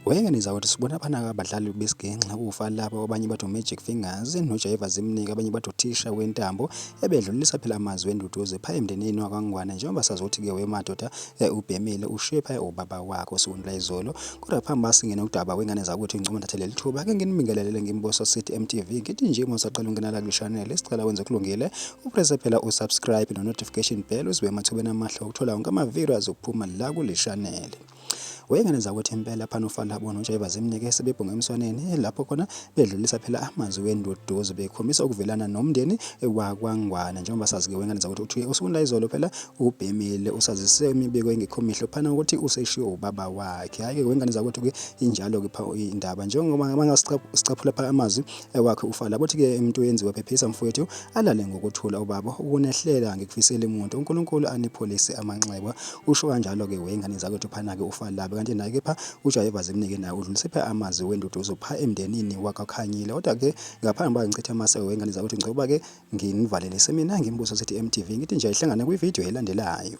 Wengane zakuthi sibona phana abadlali besigenxa uFalabo abanye bathi Magic Fingers noJaiva Zimnike abanye bathi uthisha wentambo ebedlulisa phela amazwi wenduduzo pha emndenini wakwaNgwane njengoba sazothi ke wemadoda ubhemile ushepha ubaba wakho sukundla izolo kodwa phambi singene udaba wengane zakuthi ngicuma thathele lithuba ke nginibingelele ngimboso sithi MTV ngithi nje uma usaqala ukungena la channel sicela wenze kulungile upress phela usubscribe no notification bell uzibe emathubeni amahle ukuthola wonke ama-videos ukuphuma la kule channel. Wengane zakuthi impela phana uFalabo noJaiva Zimnike sebebhonga emswaneni lapho khona bedlulisa phela amazwi wenduduzo bekhombisa ukuvelana nomndeni wakwaNgwane njengoba sazi ke wengane zakuthi uthi usukundla izolo phela ubhemile usazise imibiko engekho mihle phana ukuthi useshiwe ubaba wakhe. Hayi ke wengane zakuthi ke injalo ke pha indaba njengoba mangasicaphula pha amazwi wakhe uFalabo uthi ke uMntuyenziwa phephisa mfowethu alale ngokuthula ubaba ukunehlela ngikufisela umuntu uNkulunkulu anipholise amanxeba usho kanjalo ke wengane zakuthi phana ke uFalabo kanti naye kepha uJaiva Zimnike naye udlulise pha amazwi wenduduzo pha emndenini wakwaKhanyile kodwa ke ngaphambi ngicithe amase wengane zakuthi ngcoba ke nginivalele semina ngimbuso sithi MTV ngithi nje ihlangane kwivideo elandelayo.